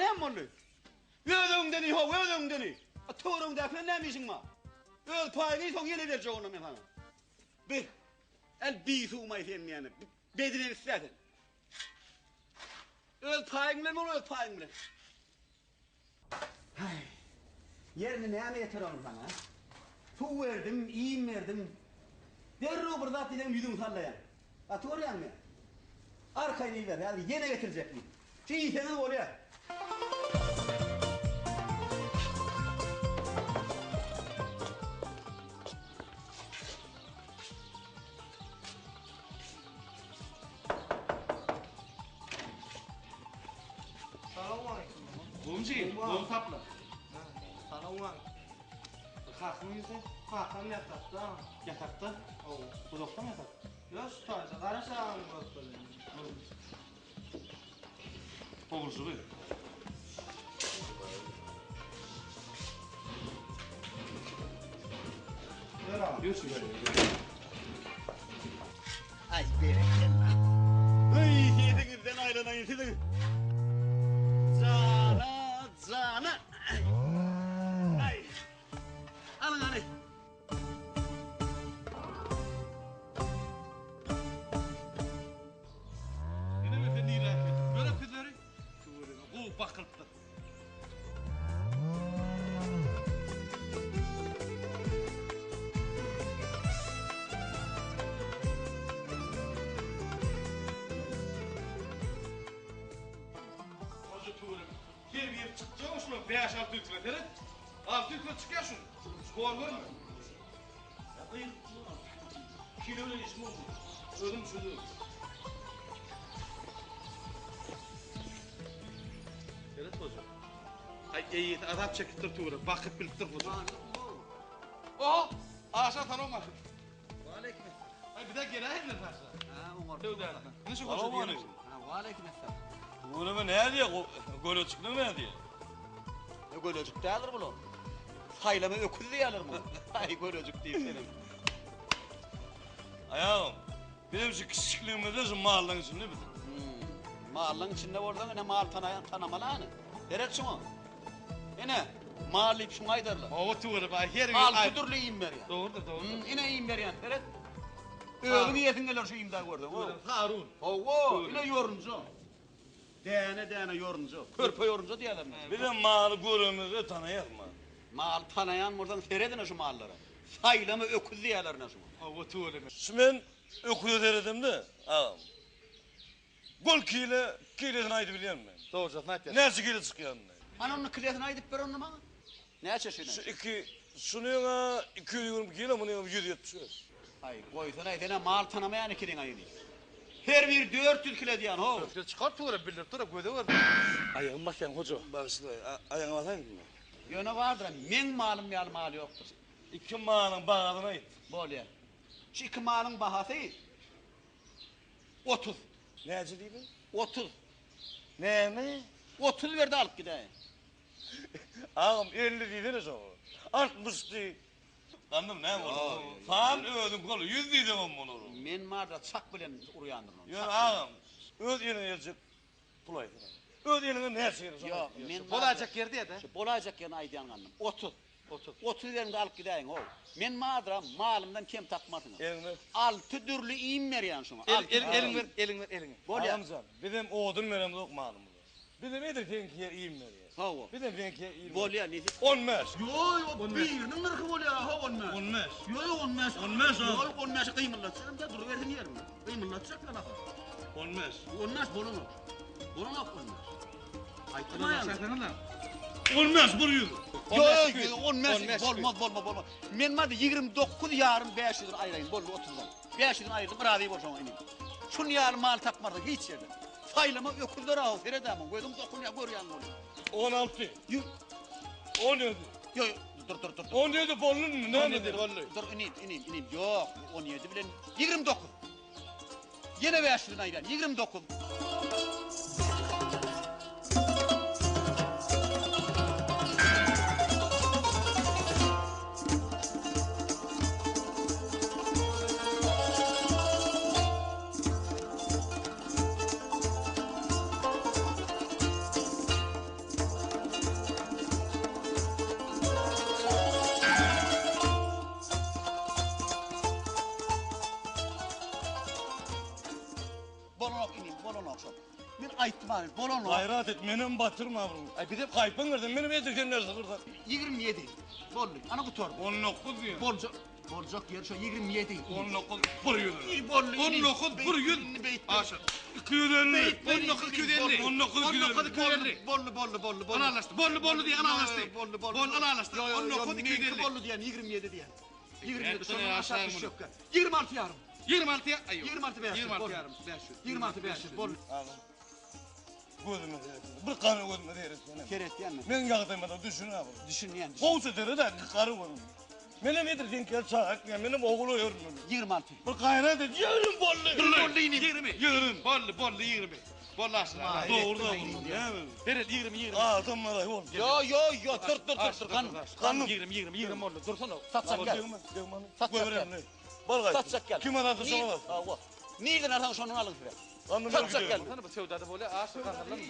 hem oldu? Ödüğünden iyi ho, ödüğünden iyi. Tuğrundakine ne misin ma? Öl payını son yine vereceğim onu ben sana. Bir, el bir suğmayı senin yani. Bedinen istersen. Öl payını mı öl payını mı? Yerine ne yatıralım sana? Su verdim, iyiyim verdim. Derru burada dilen yüzüm sallayan. Atıyor mı? Arkayı ver, yani yine getirecek mi? Şeyi senin oraya. Selamünaleyküm. Bumci, bum sapla. Selamünaleyküm. Kalkın yüzde. Hakan yatakta. Yatakta. Uzakta mı yatak? Ya şu tarzda karışan gösterelim. Doğrusu buyur. Ver abi. Görsün. Ay berekella. Ay yedinizden ayrılayın sizin. Cana, cana. Ay. Alın hani. Yine mi efendi ilerken? Böyle kızları. Kıvırına, bu bakılıptı. Her bir yer çıkacağım şunu 5-6 litre deret. 6 litre çıkıyor şunu. Skor görme. Ya kıyık. Kiloyla ismi oldu. Ölüm çocuğu. Evet hocam. Ay iyi adam çekip tuğra. Bakıp bilip dur hocam. Oh! Aşağı tanımak. Aleyküm. Ay bir de geri ayrılır taşla. Ha, Umar. Tövbe. Ne şu Tamam, koşu diyelim. Ha, aleyküm selam. Bunu ne diye? Gol çıktı ne diye? Gölocuk değerler bunu. Saylama öküz değerler mi? Ay gölocuk değil senin. Ayağım. Benim şu küçüklüğümüzde şu mahallenin içinde mi? Mahallenin içinde oradan ne mahal tanımalı hani. Deret şunu. Yine mahalleyip şunu aydarlar. Hava tuğra bak her gün. Altı türlü iyiyim ver ya. Doğrudur doğrudur. Yine iyiyim ver yani. Deret. Öğün yetin gelir şu iyimden gördün. Harun. Oo, yine yoruncu. Dene yoruncu. Körpe yoruncu diyorlar. Bir de mahalle gururumuzu tanıyalım mı? Mahal tanıyan buradan seyredin şu mahallara. Saylama öküz diyorlar ne şu. Hava tuğra. Şu ben okuyor dedim de. Ağam. Gol kilesini aydı biliyor musun? Doğrudur ne yapıyorsun? Neresi kile çıkıyor? Hani onun kıliyatını aydıp ver onu bana. Ne çeşitli? Şu şunun yana 220 kilo, bunun yana 170. Ay koysana edene mal tanımayan ikinin ayını. Her bir 400 kilo diyen ho. Çıkar tuğra bilir tuğra göde var. Ayağım bak yani hoca. Başla ayağına basayım mı? Yöne vardır men malım yal mal yoktur. İki mahallenin bağladığına git. Böyle. Şu iki malın bahası 30. Ne acı değil mi? 30. Ne? 30 verdi alıp gideyim. Ağam 50 değilsiniz o. 60 değil. Anladın ne olur? Fan ödüm kolu 100 değildim on bunu. Men marda çak bilen uruyandırın. Ya ağam öd yerine yazık pulaydı. Öd yerine ne yapıyorsun? Yok men Bolacak yerde ya da. Bolacak yerine aydiyan anlam. 30. 30 verimde alıp gideyim ho. Men madra malımdan kem takmadın. Elini. 6 türlü iyim ver yani şuna. Elin ver. Böyle. Ağamcan bizim odun verem yok malum. Bizim nedir benkiye iyiyim ver ya. Hava. Bizim benkiye iyiyim. Böyle ne? Olmaz. Yo birinin nırkı böyle ha olmaz. Olmaz. Yo olmaz. Olmaz o. Yo olmaz kıyımlatacağım da duruverdin yerim. Kıyımlatacak lan ha. Olmaz. Olmaz bolunu. Bolunu olmaz. Aytma yani. Olmaz buruyor. Yo olmaz. Bolmaz. Men madde 29 yarım 500 lira ayırayım bollu 30'dan. 500'ün ayırdım radıyı boşama ineyim. Şunu yarım mal takmadı hiç yerde. Faylama öküzlere av feredamın koydum dokunuya görüyan bunu. 16. Yo 17. yo dur. 17 bolun ne nedir vallahi? Dur ineyim. Yok 17 bilen 29. Yine 500'ün ayırayım 29. batma. Bol onu. Gayret et, benim batırma bunu. Ay bir de Kaypın kırdın, benim edirkenler sıkırdan. 27. Bol. Ana bu tor. 19 diyor. Bolcuk. Bolcuk yer şu 27. 19 buruyun. Bol. 19 buruyun. Aşağı. 250. 19 250. 19 250. Bollu. Ana alaştı. Bollu diye ana alaştı. Bollu. Ana alaştı. 19 250. Bollu diyen 27 diyen. 27 Sonra sonra aşağı aşağı bunu. yok. 26 yarım. 26'ya. Ay yok. 26 500. 26 yarım. 500. 26 500. Bollu. Alın. Gözüme değersin. Bir kanı gözüme değersin. Keret diyen mi? Ben yağdırmadan düşün abi. Düşünmeyen. Kovsa deri de karı onun. Benim edirken kel çağak ya benim oğlu örmüyor. 26. Bir gayret et. Yürün bollu. Bollu ineyim. 20. Yürün. Bollu 20. Bollu aşağı. Doğru da bunu değil mi? Evet 20. Adamlara yol. Yo dur kanım. 20 oldu. Dursana. Satsak gel. Satsak gel. Satsak gel. Kim aradı sana bak. Allah. Nereden artan şunu alın şuraya. Kanım Satsak gel. Sana bu sevdada böyle aşık kanırlan mı?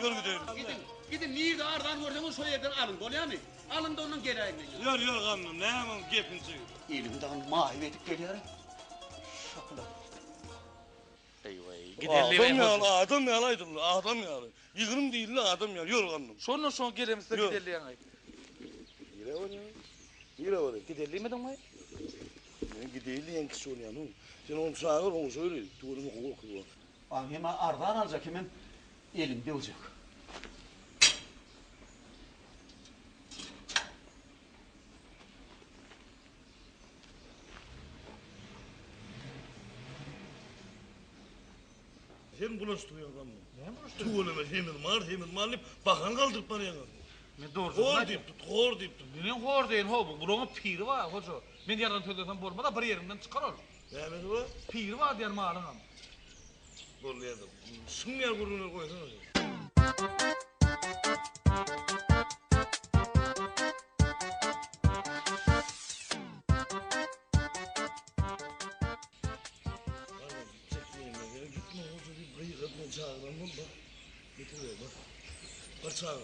Yürü gidelim. Gidin nerede ardan gördünüz şu yerden alın. Oluyor mu? Alın da onun geri ayırın. Yürü kanım. Ne hemen gepinci. Elimden mahiv edip geliyor. Şakla. Adam yalaydım. Adam yalı. Yığırım değil la adam yalı. Yürü kanım. Son gelemizde Yok. giderliyen ay. Yürü var. Giderli mi mi? Ben gidelim kişi oynayan o. Sen onu çağır onu söyle. Tuğurumu korkuyor. Bak hemen ardan alacak hemen elimde olacak. Hem bulaştırıyor kanım. Ne bulaştırıyor? Tuğuleme hemen mal deyip bakan kaldırıp bana yanar. Men doğru. Hor deyip tut, hor deyip tut. Benim hor deyin ho bu. Buranın piri var hoca. Men yarın tölden bolma da bir yerimden çıkar ol. Mehmet o. Piri var diyen malın am. Bollayalım. Sınmıyor gururunu koysana. Gitme hoca bir bıyık atma çağıran bak. Getiriyor bak. Bak çağır.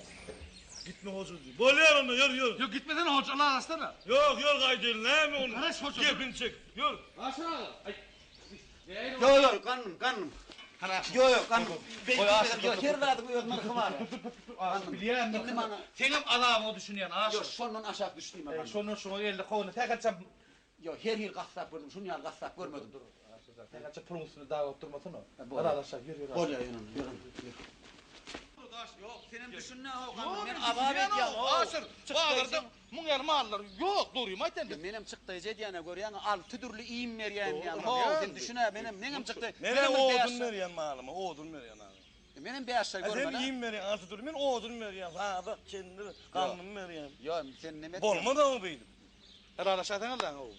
Gitme hoca diyor. Bollayalım da yürü. Yok gitmeden hoca Allah arasana. Yok kaydedin ne mi onu? Karış hoca. Gepin çek. Yürü. Aşağı. Ay. Yo kanım. Hala. Yo kanım. Oy, aşık Yo her rahat bu yormak var. Biliyorum. Gittim ana. Senin adamı düşünüyen Yo aşık. sonun aşağı düştüm ben. Şunu elde kovunu tek açam. Yo her yıl gassap gördüm. Şunu yal gassap görmedim. Tek açam promosunu daha oturmasın o. Bol. Hadi aşağı yürü. Bol ya yürü. Yok senin düşün ne o kanım. Ben Abi abavet ya. aşır. Bağırdım. Mungar mallar yok doğruyum ayten. Benim çıktı diyene göre yani al tüdürlü iyim veriyen yani. Doğru, Ho yani. sen düşüne benim çıktı. Nereye oğudun veriyen malımı? Oğudun veriyen abi. Benim beyazlar Sen görme lan. iyiyim veriyen altı dur. Ben oğudun veriyen. Ha bak kendini kanını veriyen. Yo sen ne Bolma da mı beydim? Herhalde şahsen Allah'ın oğlu.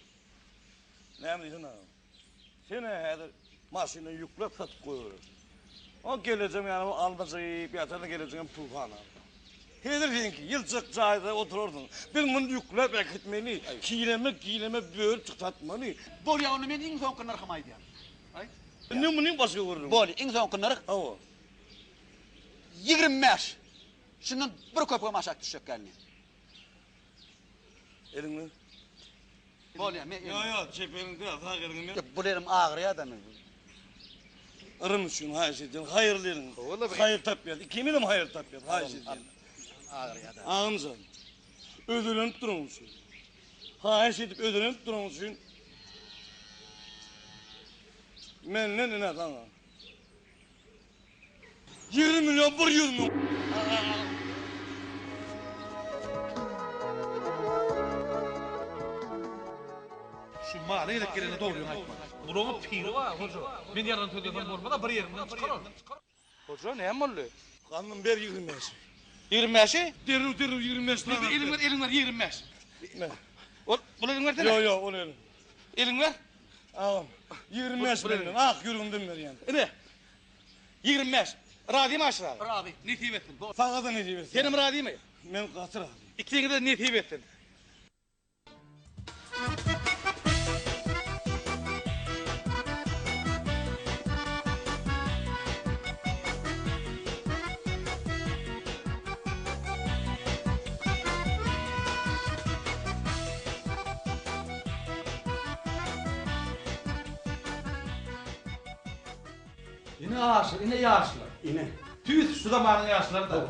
Ne diyorsun abi? Seni hadi maşını yüklep satıp koyuyoruz. O geleceğim yani almacayı bir atada geleceğim tufana. Hedirsin ki yılcık cayda otururdun. Bir bunu yüklep ekitmeli. Giyileme böyle tıklatmalı. Bol ya onu men en son kınır kımaydı yani. Ne bunun başka vururum? Bol en son kınır Hava. 25. Şunun bir köpüğüm aşağı düşecek geldi. Elini. Bol ya men. Yo çeperin biraz daha gelin ben. Bu derim ağır ya da mı? Arın şunu hayır şeyden hayırlıyın. Vallahi Hayır tapyat. Kiminim hayır tapyat. Hayır şeyden. Ağır ya da. Ağamızan. Ödülünüp durmuşsun. Hayır şeydip ödülünüp durmuşsun. Men ne sana? 20 milyon bir 100 milyon. Şu malı edip gelene doğruyum aytma. Buranın piri var hoca. Men yarın tölden bolma da bir yerimden çıkar ol. Hoca ne oldu? Kanım ver 25. 25'i? Derim 25 lira. Elin ver 25. Ne? Bunu elin versene. Yo onu elin. Elin ver. Ağam. 25 milyon. Ah yürümdüm ver yani. Ne? 25. Radiyim aşağı. Abi. Netip ettin. Sana da ne diyeyim? Senin radiyim mi? Ben katır abi. İkisini de netip ettin. Yine aşır, yine yaşlı. İne. Tüys şu zamanın yaşları da.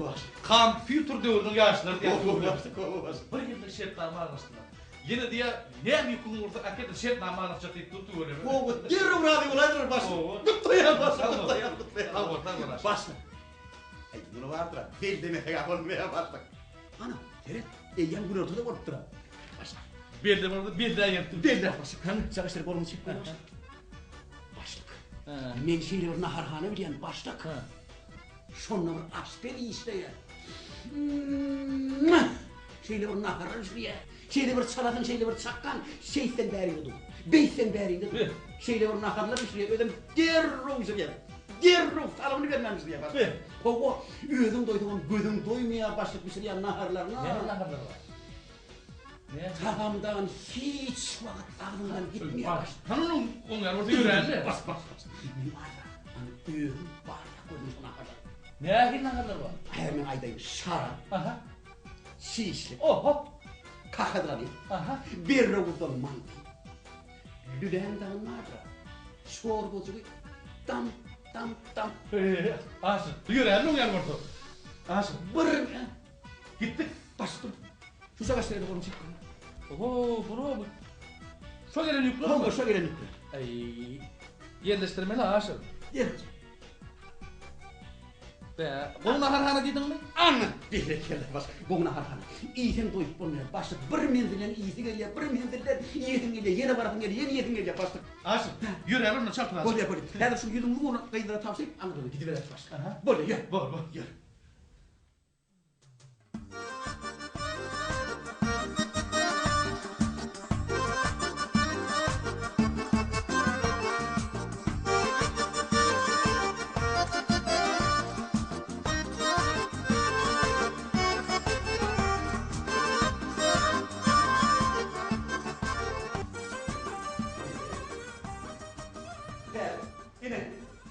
Kompüter döwrüniň yaşları diye. Bir ýylda şertnama almışdylar. Yine diye ne ýykulun ursa akede şertnama almışça diýip durdy öyle. O derrub rady bolaydyr başla. Tutdaýan başla. Başla. Ey bunu vardır. Bel demek ya olmaya başla. Ana, seret. Eýen gün ortada bolup durar. Başla. Belde boldy, belde ýerdi. Belde başla. Kan çagıştır kolunu çyp başla. Başlık. Men şeýle bir naharhana bilýän başlık. Şonda bir asper işleýär. Şeýle bir nahar işleýär. Şeýle bir çaladyn, şeýle bir çakkan, şeýsen bäri ýudum. Beýsen bäri ýudum. Şeýle bir naharlar işleýär, ödem derrub işleýär. Derrub salagyny bermemiz diýär. Howa, özüň doýduğun gözüň doýmaýar başlyk işleýär naharlarna. Ne naharlar var? Ne? Tahamdan hiç wagt agdymdan gitmeýär. Hanun onlar orada ýörenli. Bas. Men ara, özüm barya gördüm şu naharlar. Ne naharlar var? Hemen aýdaýyn şarap, Aha. şişlik, Oho. kahadlary, Aha. bir rawdan manty. Lülendan nara. Şorbacıgy tam. Asıl. Ýörenli onlar orada. Asıl. Bir Gittik. bastım. Şu sagaşlara kolum çyk. Oho, bro. Şo gelen ýükler Howa mi? şo gelen ýükler. Ay. Yerleştirmeli asıl. Gel. Be, bunu naharhana diýdiňmi? Anna direk geldi bas. Bugün harhana. İýsen doýup bolmaýar. Başda bir menzilden iýsi gelýär, bir menzilden ýetim gelýär, ýene baradyň gelýär, ýene ýetim gelýär başda. Asıl. Ýörenli onu çarpylar. Bolýar. Häzir şu ýüzüň ruhuny gaýdyra tapşyryp, anladyň gidiberer başda. Aha. Bolýar, ýa. Bol. Ýa.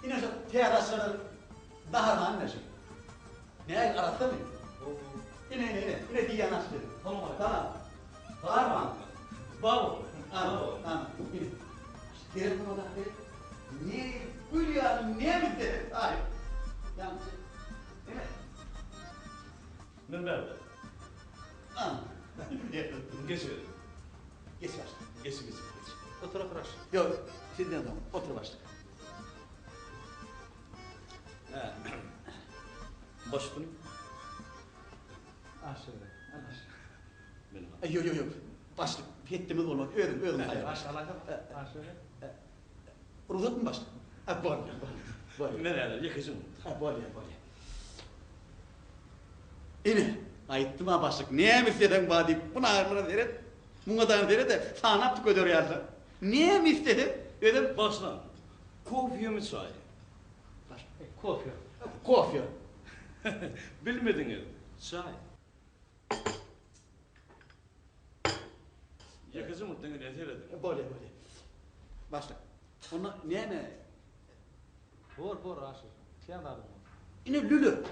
Yine şu teyalaşları daha da anlaşılır. Ne arattı mı? Yine diyen açtı. Tamam. Var mı? Babo. Anam. Telefon oda. Ne gülüyor, ne bitti? Hayır. Yalnız. Evet. Men berdi. Anam. Geçir. Geç başla. Geçir. Otur. Yok, sizden de otur başla. Başpın. Asıl. Benim. Yok. Başla. Pettimiz olmaz. Ödüm. Hayır. Asıl. Asıl. Ruhsat mı başla? Bolýar. Nerede? Yakışım. Bolýar. Ine, aýtdym ha başlyk. Näme istedin ba diýip, buna armana deret. Muňa da deret de sanap gödür ýarlar. Näme istedin? Ödüm Başla. Kofiye mi çay? Kofe. Kofe. Bilmediniz. Çay. Yakışım mı? Denge yeteredin. Bolýar. Başla. Ona näme? Bor asıl. Sen de adamı. Ine lülü.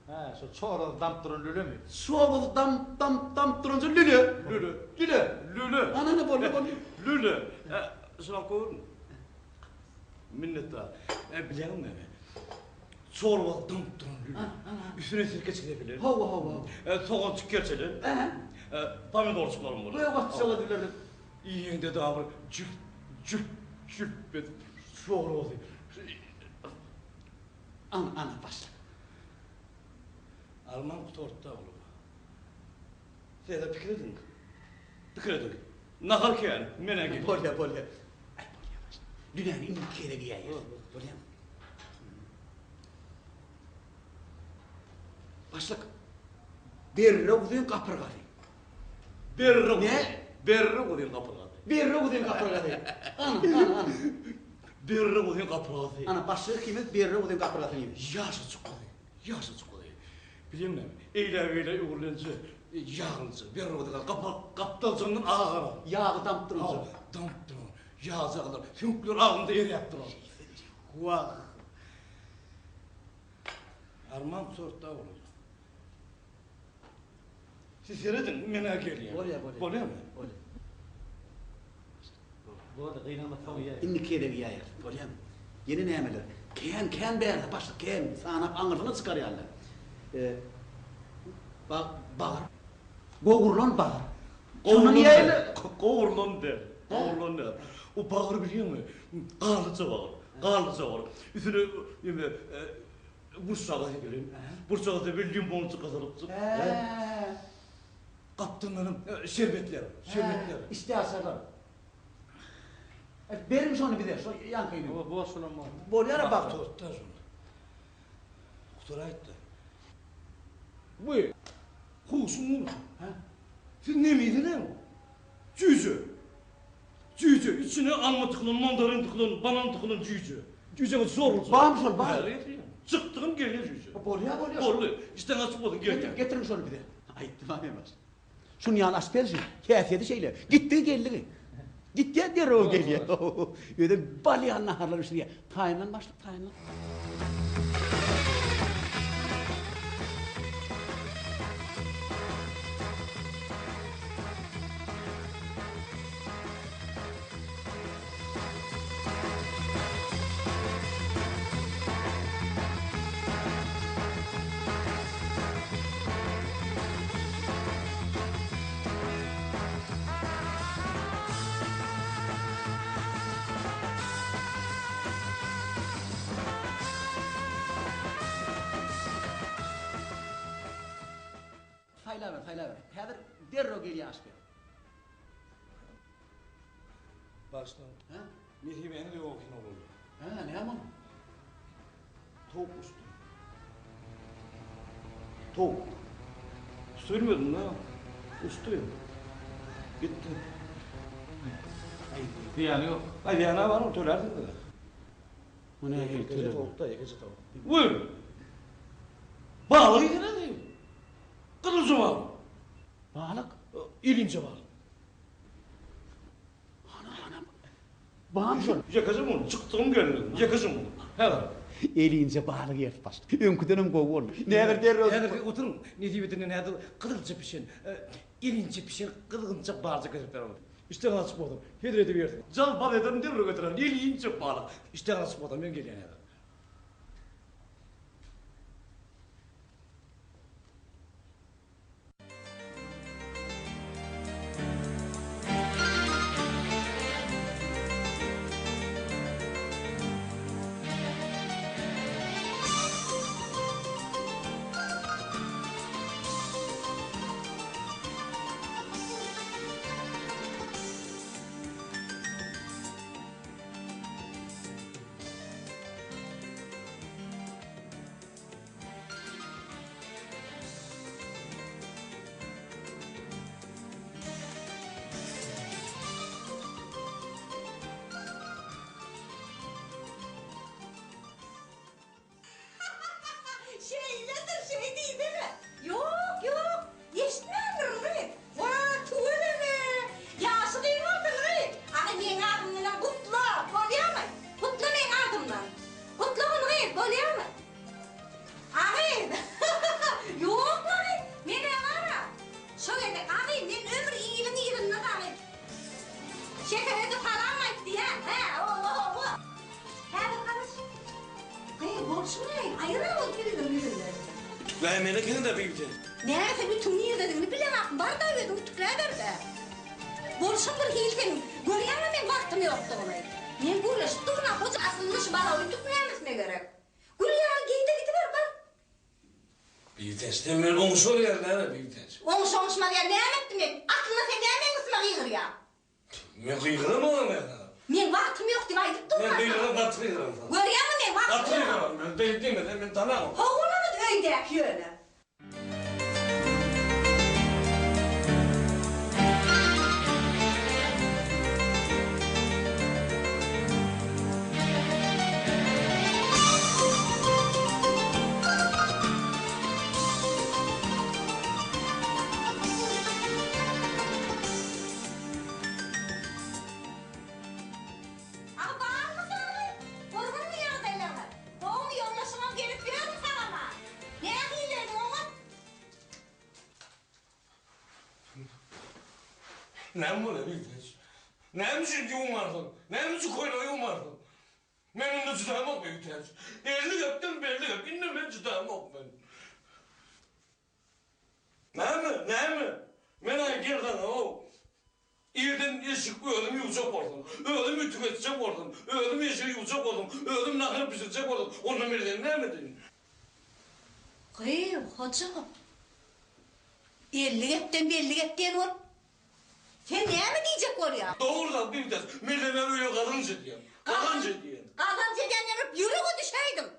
Ha, şu çorada damp durun lülü mü? Soğuk dam durunca lülü. Lülü. Anana bolýar. Lülü. Şuna koyun. Minnettar. Bilen mi? Çorba damp durun lülü. Üstüne sirke çekebilir. Hava. Soğan tükeçelim. Pomidor çıkarım bunu. Böyle vaxt çaladırlar. İyiyinde daha bir cüp bet. Çorba oldu. Ana başla. Alman kutortta olur. Sen de fikredin. Nahar ki yani. Mene gel. Bolýar. Ay bolýar başla. Dünýäni indi keregi ýaýar. Bolýar. Başlyk. Berre uzun kapırgaty. Berre. Ne? Berre odun kapıladı. Berre uzun kapırgaty. Ana. Berre odun kapıladı. Ana başlyk kimet berre uzun kapırgaty diýdi. Yaşa çıkmadı. Bileyim mi? Eyle uğurlanıcı. Yağınca. Berre odun kaptalcının ağara. Yağı damp durunca. Damp durun. Yağcaklar. Hünkler ağında yer yaptılar. Vah. Arman sortta olur. Siz seyredin, mene geliyor. Bolýar. Bolýar mı? Bu da kıynalma tabii ya. Indi keregi ýaýar. Bolýar. Yeni nämeler? Ken beğendi başla ken. Sana anırını çıkarıyorlar. Bağır. Goğurlan bağır. Şunu niye öyle? Kovurlan der. Kovurlan der. O bağır biliyor musun? Karlıca bağır. Karlıca bağır. Üstüne Bursağa gelin. Bursa'da bir limoncu kazanıp. Kaptanlarım şerbetler. Şerbetler. İşte asarlar. Verim şunu bir de. Yankıyı. Bu şuna mı? Bolyara bak. Tuttan sonra. Kutura etti. Buyur. Husun mu? Sen ne miydin ne o? Cücü. Cücü. İçine alma tıkılın, mandarin tıkılın, banan tıkılın cücü. Cücü'ne zor olsun. Bağım sol bağım. Çıktığım geliyor cücü. Bolya. Borlu. İşte nasıl oldu gel. Getirin şunu bir de. Ay devam etmez. Şunu yan asperji. Keyfiyeti şeyle. Gitti geldi. Gitti der o geliyor. Öyle balyan naharlar üstüne. Tayinlan başla tayinlan. Hayla ver. Hedir derro geliyor asper. Baştan. Ha? Nehi beni de okuyun oldu. Ha ne yapalım? Tavuk ustu. Tavuk. Sürmüyordum da. Ustuyum. Gitti. Yani yok. Ay yana var mı? Tölerdim de. Bu ne Yakıcı tavuk da yakıcı tavuk. Buyur. Bağlı yine değil. Kılıcı var. Balık. İlince var. Ana. Bağım şunu. Yakacım onu. Çıktığım geldim. Yakacım onu. Hemen. Elince balık yer başla. Önküdenim kovu olur. Ne derro. Nedir oturun. Ne diyeyim nedir? Kılıcı pişen. İlince pişen. Kılıcı bağcı götürür. İşte nasip oldum. Hidreti verdim. Cal bal ederim derro götürür. İlince balık. İşte nasip oldum. Ben geliyorum. Şey değil mi? Yok. Eşitmiyorum Rıy. Vaa tuğle mi? Yaşı değil mi oldun Rıy? Ay men adımdan kutlu. Bolya mı? Kutlu men adımdan. Kutlu mu Rıy? Bolya mı? Ay. Yok mu Rıy? Men evara. Şöyle ay men ömür iyirin ne demek? Şekerede falan mı diyen? He o. Hadi karış. Rıy borçlu ayıramaz birinden. Ben melekini de bildi. Neyse bütün niye dediğini bilemem. Bana da verdim tüklerler de. Borçumdur hiltenin. Görüyor musun ben vaktim yoktu onu. Ben gürleşip durma koca asılmış bana tüklemesine gerek. Gülüyor giydi gidiver bak. Bilteçten ben olmuş oluyor ne bilteç. Olmuş diye ne ettim ben? Aklına sen gelmeyin kısma kıyır ya. Ben kıyırım oğlum ya. Ben vaktim yok diye aydıp durma. Ben kıyırım batırıyorum falan. Görüyor musun ben vaktim yok. Batırıyorum ben değil ben tanımam. Oğlunu da öyle yapıyor. Ama bağırma sana. Korkun mu ya derlerler? Doğum yollaşımam gelip birer mi sana? Ne yapıyorsun oğlum? Ne bu ne bilteç? Ne mi şimdi umardım? Ne mi şu koyla umardım? Men indi çıdamam büyük ters. Erlik öptüm belli öp. İndi men çıdamam ben. Ne mi? Men ay gerdan o. İrden eşik öldüm yuvacak oldum. Öldüm ütük edecek oldum. Öldüm eşiği yuvacak oldum. Öldüm nakır pişirecek oldum. Onunla birden ne mi? Kıyım hocam. Ellik etten belli etten ol. Sen ne mi diyecek oraya? Doğrudan bir ters. Merdiven öyle kadınca diyeyim. Kadınca diyeyim. Kadınca diyenler yüreğe düşeydim.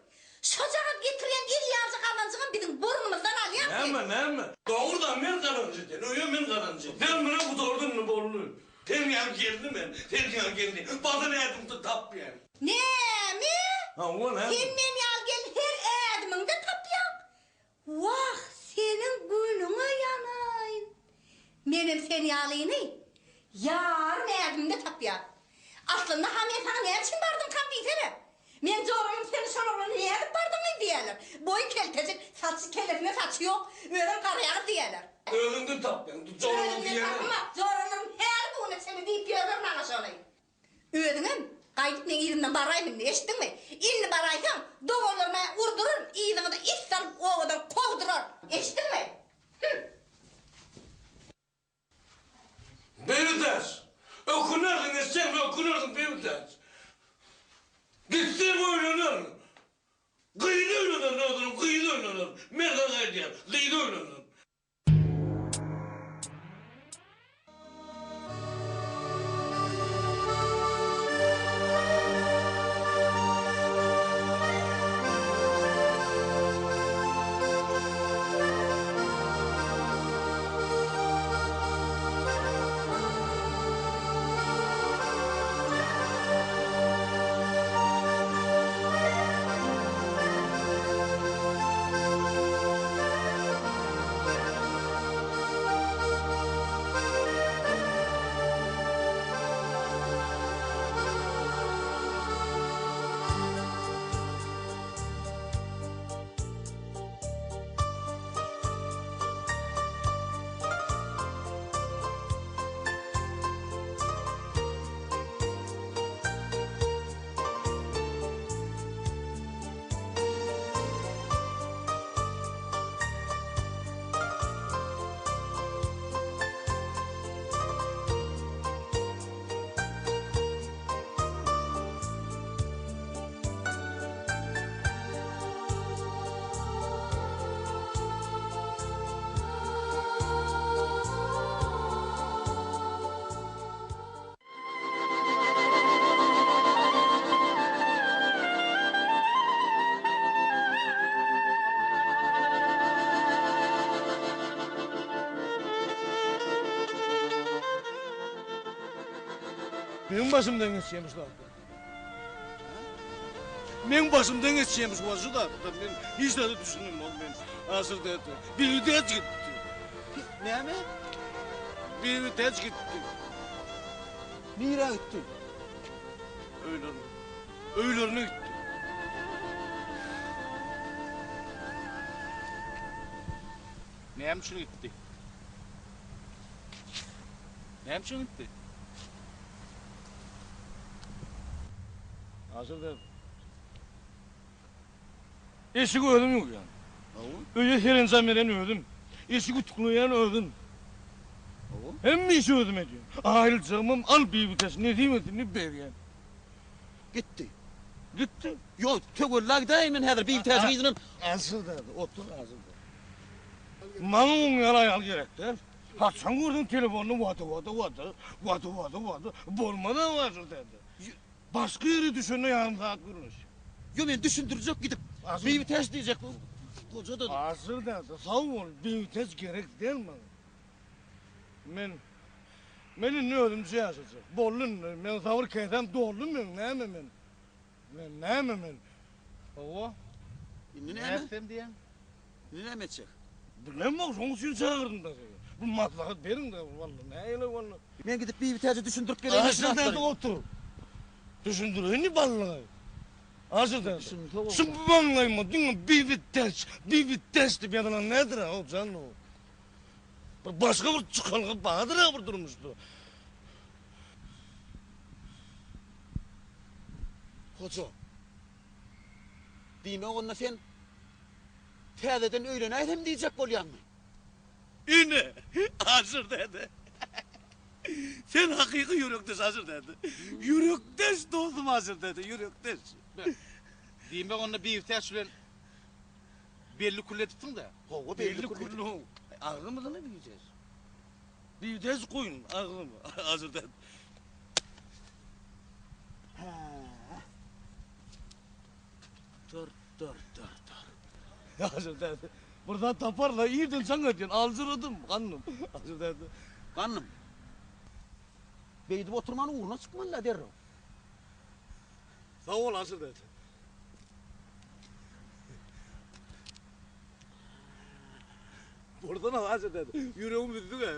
Çocuğa getiren il yazı kadıncığın bizim burnumuzdan alıyor. Ne mi? Doğrudan men kadınca diyeyim. Öyle men kadınca. Ben bana bu doğrudan mı bollu? Terbiyen geldi men. Terbiyen geldi. Bazen edim tap yani. Ne mi? Ha o ne? Sen men yal gel her ediminde tapyan. Vah senin gününe yanayım. Benim seni alayım. Yarın edimde tapyan. Aslında hani sana ne için vardın kapıyı? Men zorunum seni sonra niye edip vardın mı diyorlar. Boy keltecek, saçı kelefine saçı yok. Öğren karayağı diyorlar. Ölümdün tap yani. Zorunum diyelim. Zorunum her bunu seni deyip görürüm bana şolayım. Öğrenim, kaydıp ne iğrimden barayım ne eşittin mi? İlini baraysan doğrularına vurdurur, iğrini de iç salıp oğudan kovdurur. Eşittin mi? Beni ders. Okunardın esen okunardın beni ders. Gittim oynanır. Kıyıda oynanır ne olur, kıyıda oynanır. Merdan kaydıyan, kıyıda oynanır. Benim başımdan geçeceğimiz var. Benim başımdan geçeceğimiz var şu da. Ben hiç de düşündüm oğlum ben. Asıl dedi. Bir üteç gitti. Ne mi? Bir üteç gitti. Nira gitti. Öylörüne gitti. Neyem için gitti? Neyem için gitti? Asıl dedi. Eşik öldüm yok yani. Öyle her insan veren öldüm. Eşik utkulayan öldüm. Hem mi işi öldüm ediyor. Ayrılacağımım al bir vites ne diyeyim ne ber yani. Gitti. Gitti. Yok tögürlak dayımın hedir bir tez giydirin. Asıl dedi otur asıl dedi. Bana onun yalayal gerektir. Ha sen gördün telefonunu vatı. Bolmadan asıl dedi. Başka yeri düşünme yarım saat kurmuş. Yo men düşündürecek gidip. Asıl- Bir vites diyecek. Koca da. Asıl dedi sağ ol bir vites gerek değil mi? Benim ne öldüm siyaseti. Bollun men savur ketem doldum men ne mi men? Ova. Ne Ne mi? ettim diyen? Ne mi edecek? Bilmem bak son için çağırdım da seni. Bu maslahat verin de vallahi ne öyle vallahi. Ben gidip bir vitesi düşündürüp geleyim. Asıl dedi otur. Düşündürün ni vallahi. Asıl dedi. Sıvvanlayım mı? Dinle bir vites de bir adamın nedir ha o canım o. Başka bir çıkanlığı bahadır ha bir durmuştu. Hoca. Dime onunla sen tədədən öyrənəydim diyecek bolyan mı? İne, hazır dedi. Sen hakiki yürekteş hazır dedi. Yürekteş doldum hazır dedi, yürekteş. Dime onunla bir təhsülen belli kulletiptin da. Hova Belli kullu. Ağrımızı ne diyeceğiz? Bir tez koyun, ağrımı hazır dedi. Dur. Hazır dedi. Buradan taparla iyiydin sana diyen, alzırıdım kanım. Hazır dedi. Kanım. Beydip oturmanın uğruna çıkmalı derro. Sağ ol hazır dedi. Buradan al hazır dedi. Yüreğim büzdü ya.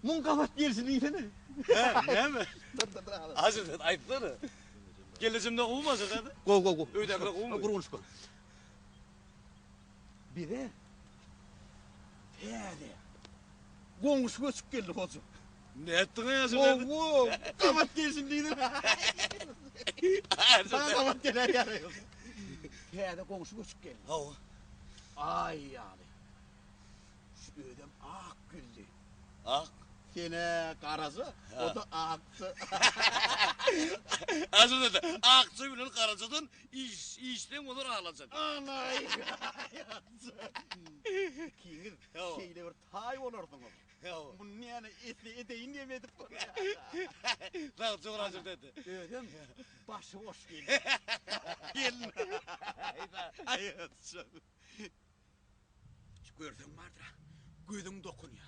Mun kapat gelsin iyisene. He, ne mi? Dur. Hazır dedi, ayıpları. Gelişimde kovmaz dedi. Go. Öydekle kovmuyor. Kurulmuş go. Bir de teyze. Gonguş göçüp geldi hoca. Ne ettin ya hazır dedi. Kapat gelsin dedim. Hazır Sana dedi. kapat gelir yarıyor. Teyze gonguş göçüp geldi. Hava. Ay yani. Şu ödem ak güldü. Ah. Yine karası, o da aktı. Hazır dedi. Akçı bilen karacadan işten olur ağlayacak. Anay yatsın. Kingir şeyle bir tay olurdun o. Bunun yani eteğini yemedik. Sağ ol, çok hazır dedi. Ödem başı hoş geldi. Gelin. Ay yatsın. Gördün vardır ha. Gözün dokunuyor.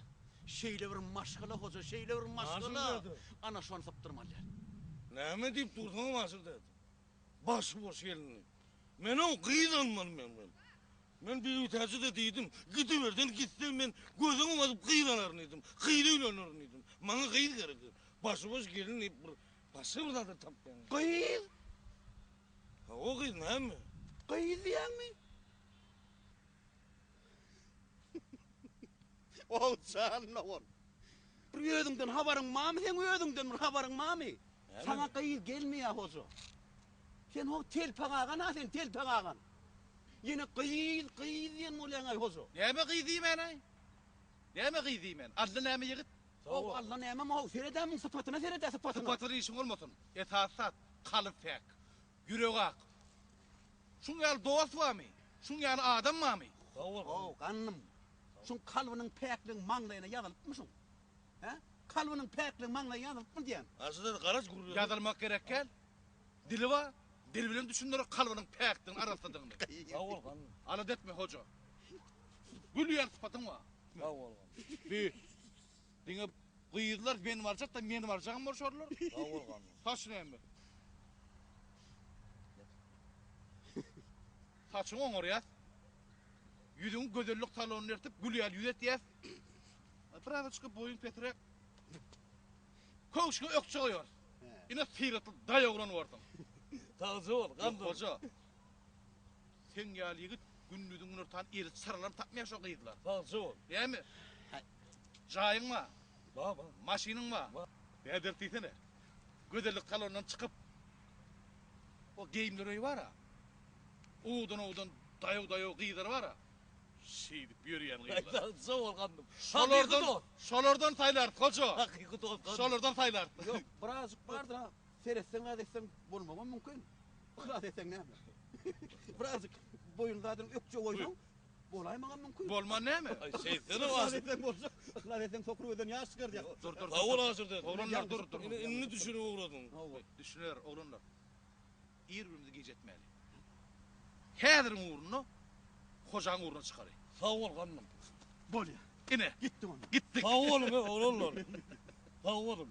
Şeyle bir maşgala hoca, şeyle bir maşgala. Nasıl dedi? Ana şu an saptırmalılar. Ne mi deyip durdun hazır dedi. Başı boş gelini. Men o kıyıdanmadım ben. Ben bir ütesi de deydim. Gidiverden gitsem ben gözüm umadıp kıyıdanarınıydım. Kıyıdanarınıydım. Bana kıyı gerekir. Başı boş gelini. Başı buradadır tap ben. Kıyız. Ha, o kıyı ne mi? Kıyız diyen mi? O canına var. Bir ödünden haberin var mı? Sen ödünden bir haberin var mı? Sana kıyız gelmiyor hoca. Sen o telpen ağan ha sen telpen ağan. Yine kıyız diyen mi ulan ay hoca? Näme gyýdym men? Näme gyýdym men? Adly näme ýigit? O Allah näme ma seredämin sıfatyna seredä sıfatyna. Sıfatry işin bolmasyn. Etasat, kalyp fäk, ýüreg ak. Şuň ýaly dost barmy? Şuň ýaly adam barmy? Sağ ol. O kanım. Şun kalbinin pekliğin manglayına yazılıpmışsın. He? Kalbinin pekliğin manglayına yazılıp mı diyen? Hazır dedi karaç kuruyor. Ýazylmak gerekkel. Dili var. Dil bilen düşündürip kalbynyň pekliğini arasadygyny. Sağ ol kanım. Alad etme hoca. Gülýär sıfatyn var. Sağ ol. Bir. Diňe gyýdylar men barjak da men barjagym borşarlar. Sağ ol kanım. Taş näme? Saçyň oňor ýaz. Yüzüň gözellik talonyny ertip gülýär ýüzet ýaz. Prava çykyp boyun petrek. Köşkü ökçe goýar. Ine firatly daýagran bardyň. Sağ ol kanım. Hoca. Sen ýaly ýigit günnüdüň nurtan eri saralan tapmaýar şo gyýdylar. Sağ ol. Näme? Jaýyň ma? Baba. Maşynyň ma? Bäder tiýsene. Gözellik talonundan çykyp o geýimleri bar ha. Udan daýag gyýdylar bar ha. Şeýdip ýörýän gyýdylar. Sağ ol kanım. Şolardan taýlar hoca. Hakiki dost kanım. Şolardan taýlar. Yok birazcık vardır ha. Seretsen adetsen bolmama mümkün. Adetsen näme? Birazcık boyundadan ökçe koysun. Bolaýmagan mümkün. Bolman näme? Ay şeytanı var. Adetsen bolsa, adetsen sokruweden ýaş çykar diýär. Dur. Sağ ol hazır dedi. Oğlanlar dur. İnni düşünüp uğradın. Düşünür oğlanlar. İr-birimizi gejetmeli. Häziriň uğruna hojaň uğruna çykary. Sağ ol kanım. Bolýar. Ine. Gitdim onu. Gittik. Sağ olun be oğlanlar. Sağ olun.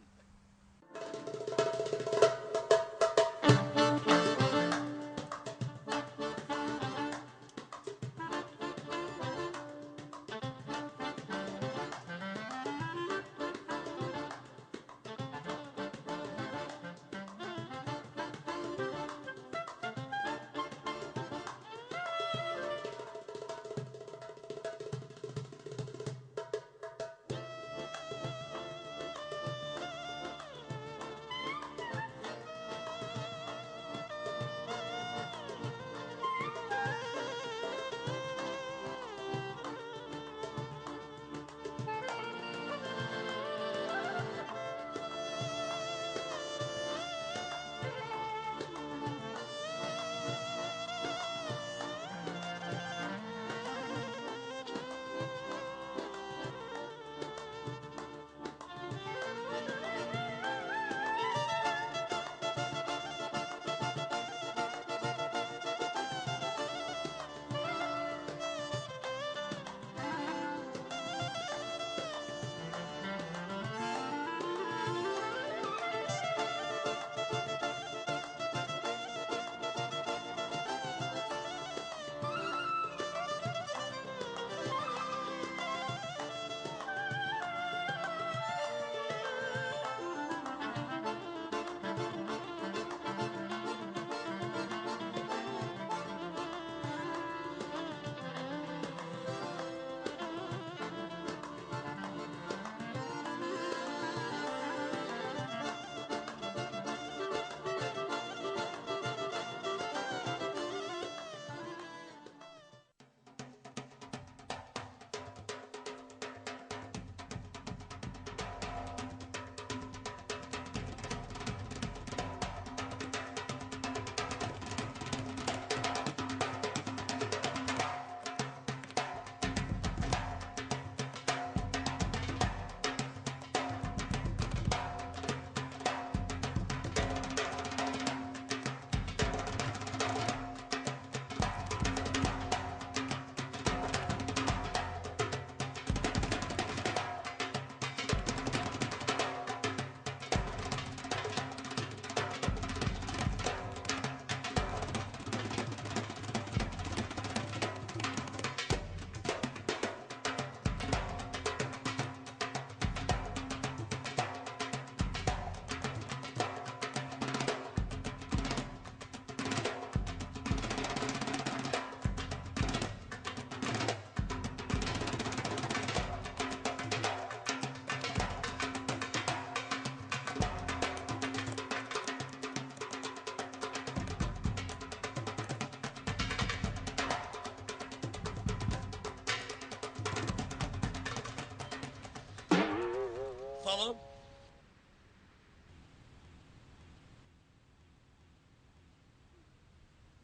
Salam.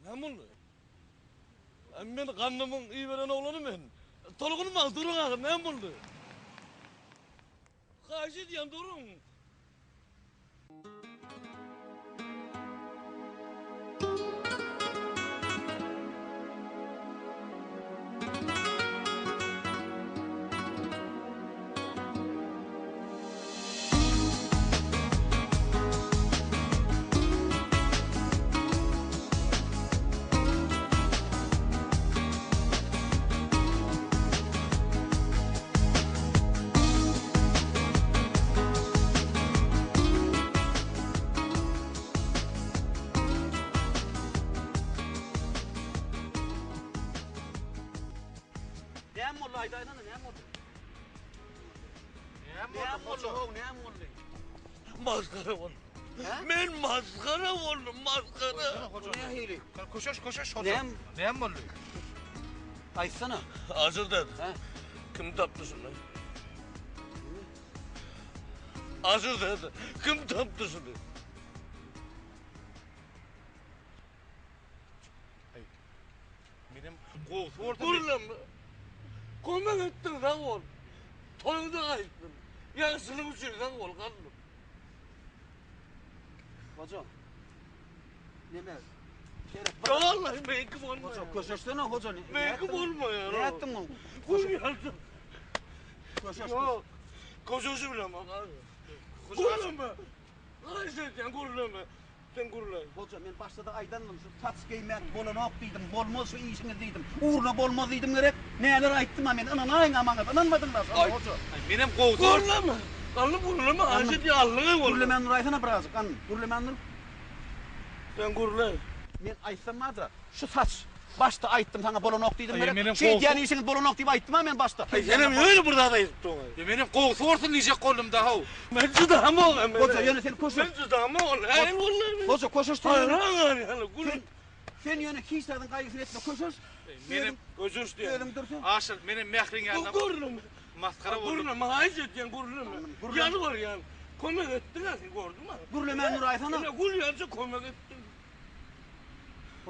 Ne bunu? Ben kanımın iyi veren oğlanı ben. Tolgunum var, durun ağır, ne bunu? Karşı diyen durun. Ne molla aydaydan ne molla? Ne molla ho ne molla? Maskara oğlum. He? Ben maskara oğlum, maskara. Ne hili? Koşuş Ne? Ne mi oluyor? Aytsana. Hazır dedi. He? Kim taptısın lan? Hazır dedi. Kim taptısın? Benim kovsu orada. Buradan mı? Komak ettin lan oğlum. Toyunda kayıttın. Yarısını uçurdan ol kaldım. Hoca. Neme? Şeref Ya vallahi meykim olma Hoca ya. koşuştuna hoca ne? Meykim olma ya. Ne yaptın mı? Kur yardım. Koşuş. Ya. Koşuşu bile ama abi. Kurulama. Ay sen kurulama. Sen kurulama. Hoca ben başta aydandım şu taç giymek bolana oktuydım. Bolmaz şu işiniz dedim. Uğruna bolmaz dedim gerek. Neler ayttım ben ananayın amana. Ananmadın da Ay. hoca. Benim kovsu Kurulama. Kanlı kurulama. Ayşe diye Allah'ı Kurle kurulama. men nuraytana birazcık kan. Kurle men nur. Sen kurulama. Men aytsam madra. Şu saç başta ayttım sana bolana oktuydım Ay, gerek. benim Şey kovsu- diyen işiniz bolana oktuyup ayttım ben başta. Senin öyle burada da yıktın. Benim kovsu orsun diyecek kolumda ha. Ben çıdağım oğlum. Hoca yani sen koşuş. Ben çıdağım oğlum. Hayır vallahi. Hoca koşuş. Hayır hayır. Sen sen yöne kişilerden kaygısını etme koşuş. Benim Koşuş diye. Dedim dursun. aşır benim mehrin yanında Kurulama. maskara oldu. Kurulama. Ayşe diye kurulama. Yanı var yani. Komak ettin ha sen gördün mü? Kurle men nuraytana. Yine kul yanca komak ettin.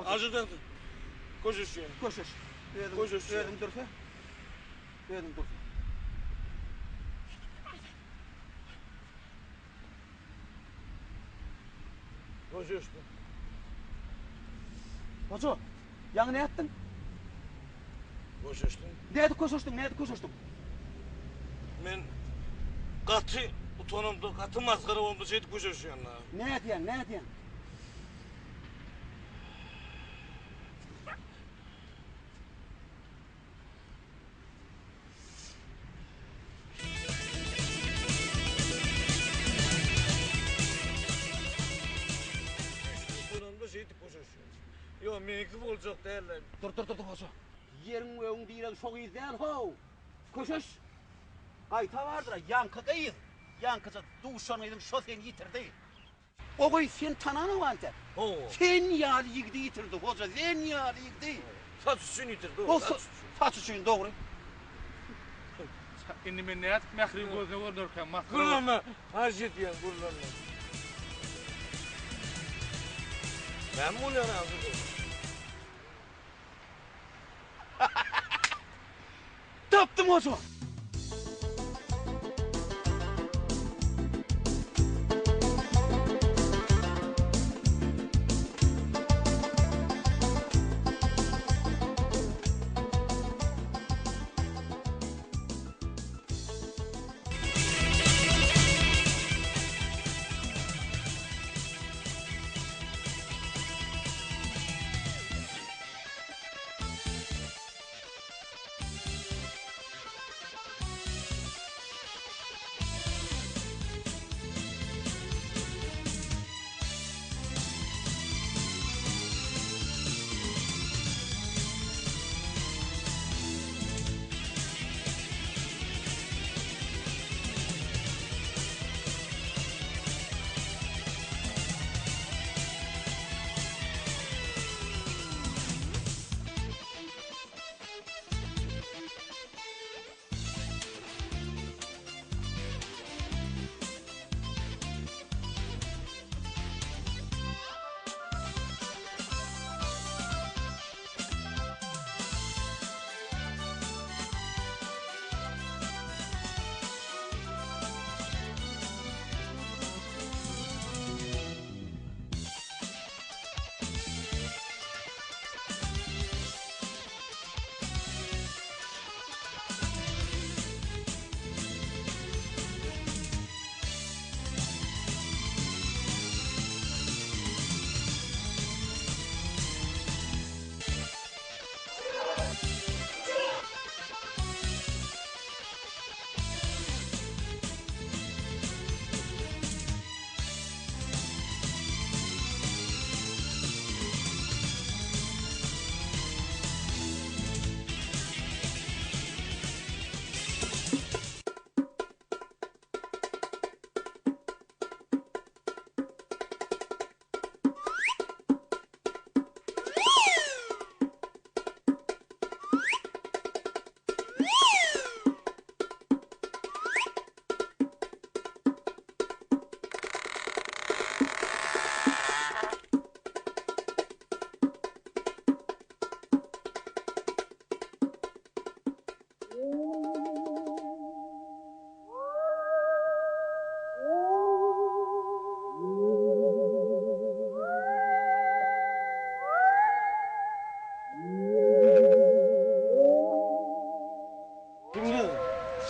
Acıdan. Koşuş yani. Koşuş. Dedim Koşuş ya. Dedim dursun. Dedim dursun. Koşuş. Hoca. Yani ne yaptın? Koşuştun. Nerede koşuştun? Nerede koşuştun? Ben katı utanımda katı maskara olmuş şeydi koşuş yani. Ne diyen? Ne diyen? Utanımda şeydi koşuş yani. Yo mekip olacak derler. Dur hoca. Yerin öğün değil çok iyi değil ho. Koşuş. Kayta vardır yankı kayır. Yankıca duşanıydım şu seni yitirdi. O koy sen tananı vante. Oo. Sen yağlı yıkdı yitirdi hoca. Sen yağlı yıkdı. Saç üstünü yitirdi O o. Saç saç için doğru. Şimdi ben ne yaptım? Mehrin gözüne vururken maskara. Kurulama. Hacet yani kurulama. Ben mi oluyor ağzı? Taptım hoca.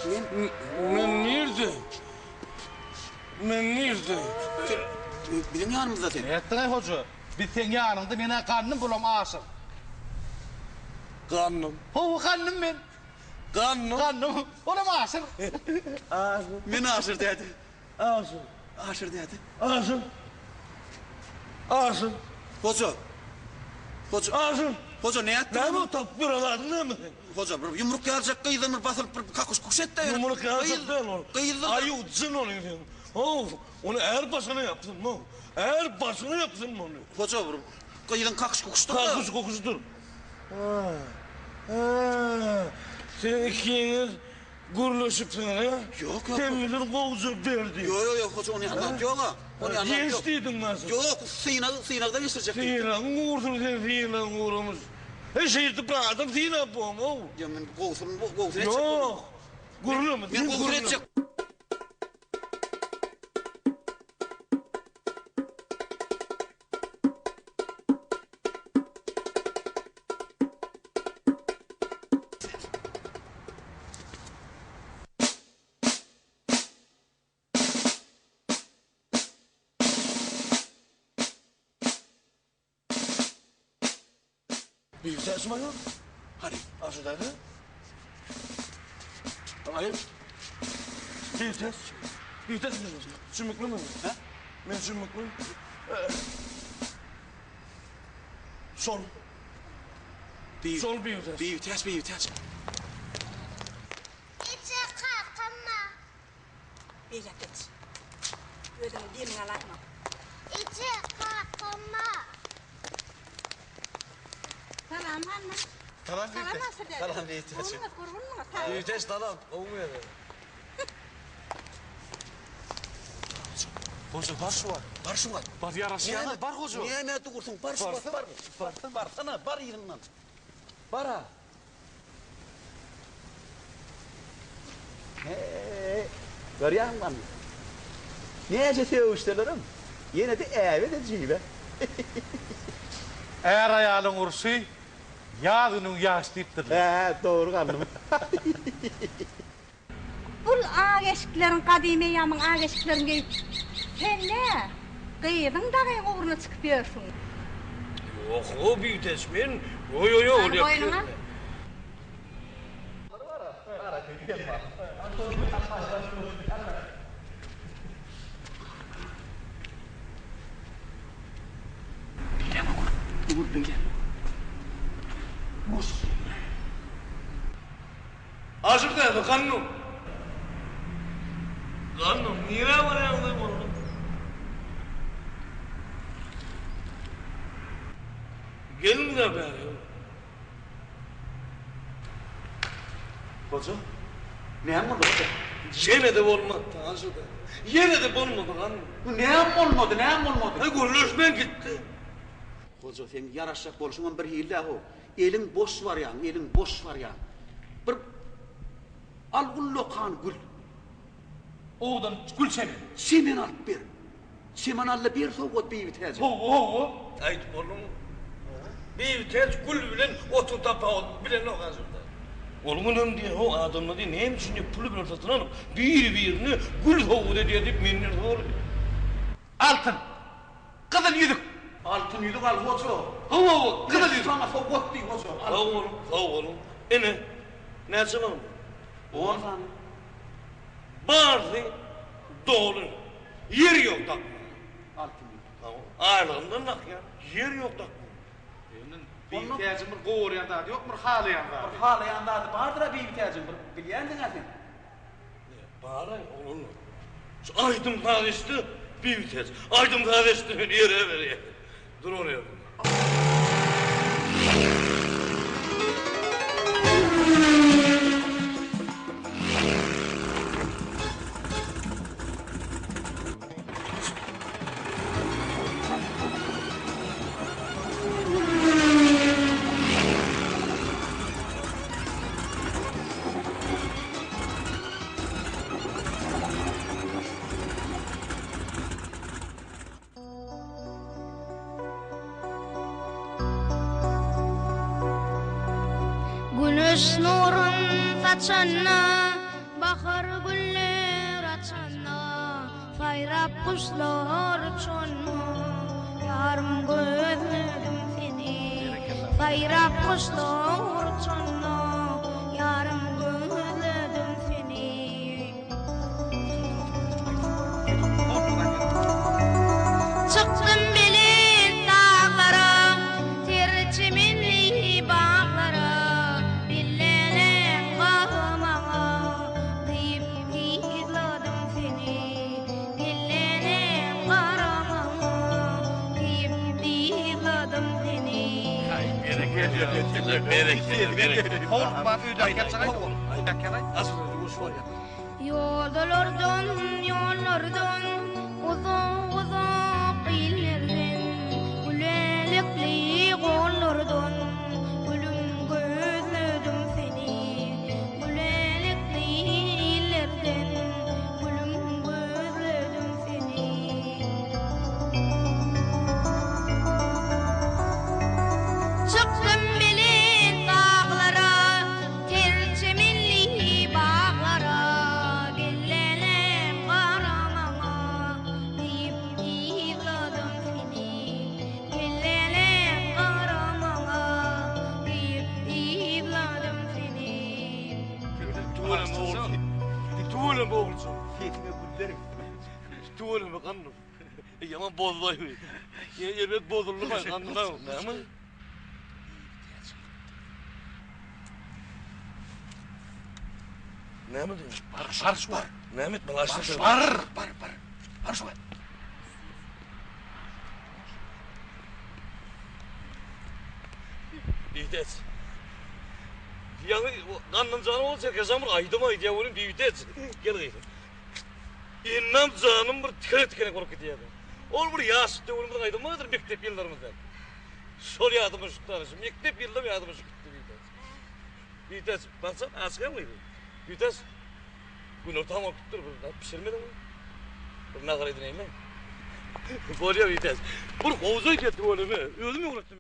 Men nerede? Men nerede? Bizim yanımızda sen. Ettin ay hoca. Biz sen yanında mene karnım bulam aşık. Kanım. Ho karnım men. Kanım. Karnım bulam aşık. Ağzım. Meni aşır dedi. Ağzım. Aşır dedi. Ağzım. Ağzım. Hoca. Hoca. Ağzım. Hoca ne yaptın? Ne bu top buralardın değil mi? Hoca bir yumruk yaracak kıyıdan bir basılıp bir kakuş kuş etti. Yumruk yaracak değil onu. Kıyıdan. Ayı uçsun onu. Oh, onu eğer başına yapsın mı? Eğer başına yapsın mı onu? Hoca bir kıyıdan kakuş kukuştu. Kalkış kokusudur. Ha. Ha. Senin ikiniz gurlaşıp sana ya. Yok. Demirler kovucu verdi. Yok hoca onu anlat yok ha. Onu anlat yok. Geçtiydin nasıl? Yok sıyınaktan geçirecek. Sıyıran uğursun sen sıyıran uğurumuz. Şeydi bıraktım sıyıran bu ama. Ya ben kovsun edecek. Yok. Gururlu mu? Ben kovsun edecek. Bir ses var yok. Hadi. Aşağıdaydı. Hayır. Bir ses. Bir ses mi? Sümüklü mü? Ha? Ben sümüklü. Sol. Sol bir vites. Bir vites. İçe kalkma. Bir yakıt. Ödüm dilini alayma. İçe kalkma. Tamam anne. Tamam Tamam nasıl dedi? Tamam, bir ihtiyaç yok. Onunla kurban mı? Tamam. Bir vites tamam. Olmuyor. Hoca başı var. Barşı var. Bar yaraşıyanı bar hoca. Niye emniyette kursun? Barşı var. Barsana bar yerinden. Bara. Görüyor musun? Neyse seviştilerim. Yine de evet edeceğim be. Eğer ayağın ursu, yağdının yaşlayıptır. Doğru kandım. Bul ağaçların kadime yamın ağaçların gelip sen ne? Kıyıdın dağın uğruna çıkıp yiyorsun. Yok o bir vites ben. Yo Al boynuna. Aşık nerede kanun? Kanun niye var yanında bunu? Gelin de be. Hoca. Ne yapmadı hoca? Yine de olmadı aşık. Yine de olmadı kanun. Ne olmadı? Ay guruluşmen gitti. Hoca sen yaraşacak boluşundan bir hile o. Elin boş var ya, elin boş var ya. Bir al ullokan gül. Oğdan gül semin. Semen alıp bir. Semen alıp bir soğuk bir vitez. Ho. Ay oğlum. Bir vites gül bilen otu tapa bilen o gazında. Oğlumun diye o adamla diye neyim için pulu bir ortasına alıp birini gül soğuğu diye deyip minir doğru. Altın. Kızıl yüzük. Altın yüzük al hoca. Hava Kızıl yüzük. Sana soğuk bir hoca. Sağ olun. Ene, ne zaman? Oğlan sana. Bazı doğru. Yer yok takma. Altın yüzük. Tamam. Ağırlığından nak ya. Yer yok takma. Bir ihtiyacım var, qoğur yandadı, yok mu halı yandadı. Hala yandadı. Bardıra bir vitezim. Biliyendin sen. Bağırın oğlum. Aydım kardeşti bir vites. Aydım kardeşti yere veriyor. Dur oraya. Güneş nurun saçana bahar güller açanna sayrap kuşlar uçanna yarım gözledim seni sayrap kuşlar uçanna yarım gözledim seni çıktım bilin dağlara terçiminli bağlara dillenen kahmağa deyip izladım seni dillenen karamağa deyip izladım seni Korkma üyden geçsene. Yollardan uzak illerden gülelikli kollardan gülüm gözledim seni gülelikli illerden gülüm gözledim seni çıktım bilin dağlara terçeminli bağlara dillenen karamağa deyip izladım seni dillenen karamağa deyip izladım seni Tuğulum oğulcum. Tuğulum kanım. Yaman bozulay. Evet bozuldu ben kanımda. Ne mi? Ne mi diyorsun? Var. Ne mi? Malaştı. Var. Büyüteç. Yani kanın canı olacak yazamır aydım ay diye onun büyüteç. Gel gayet. İnnam canım bir tikene korku diyordu. Ol bir yaşıttı onun bir aydım mıdır mektep yıllarımızda. Sol yadıma şutlarışım. Mektep yılda bir yadıma şuttu büyüteç. Büyüteç. Ben sana asker mıydı? Büyüteç. Gün ortam okuttur. Pişirmedin mi? Bir ne kadar edineyim mi? Böyle büyüteç. Bunu kovuza gitti böyle mi? Öldü mü unuttum?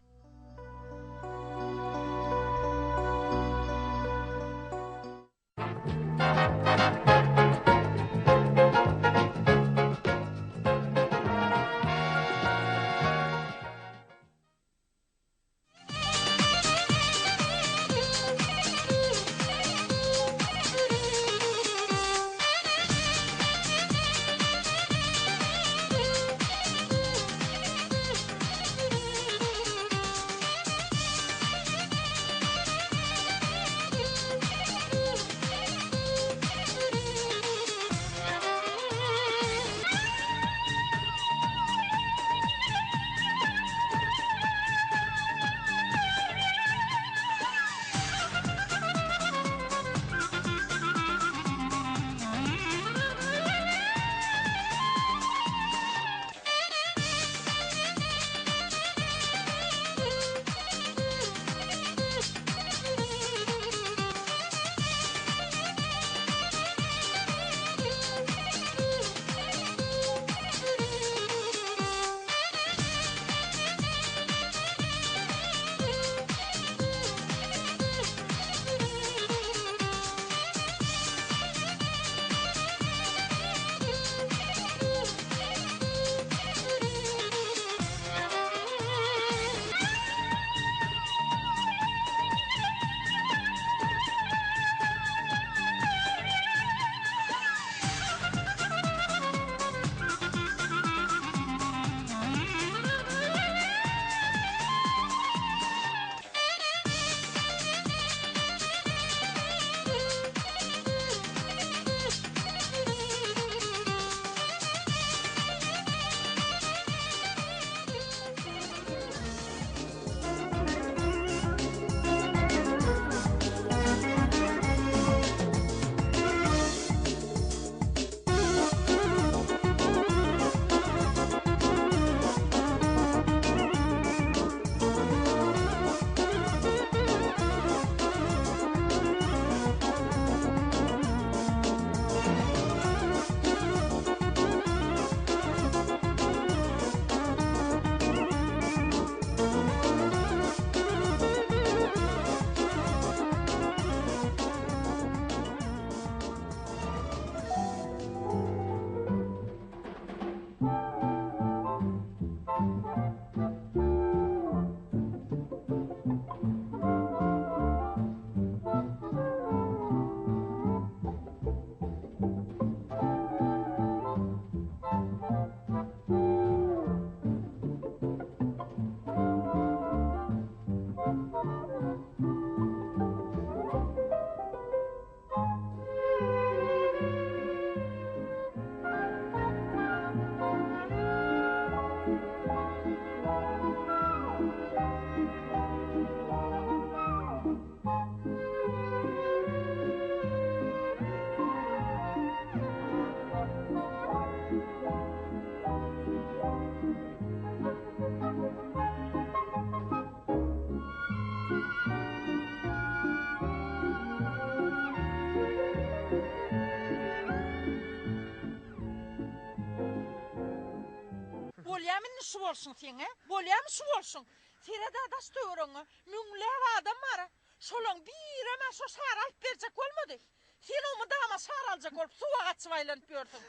şu bolsun sene? Bolýam şu bolsun. Serede adaş töwerüňe müňläp adam bar. Şolaň bir emas o sar alyp berjek bolmady. Sen omy dama sar aljak bolup suwa gaçyp aýlanyp ýördüň.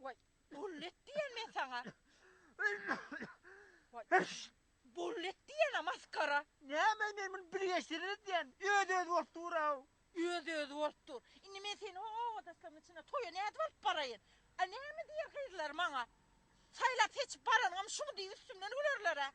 Vay, bollet diýen men saňa. Vay. Bollet diýen maskara. Näme men birleşdirir diýen. Öde bolup duraw. Öde bolup dur. Indi men seni o adaşlaryň içine toýa näde bolup baraýyn? A näme diýer kızlar maňa? Saýlap hiç baranam şunu diýip üstümden gülerler ha.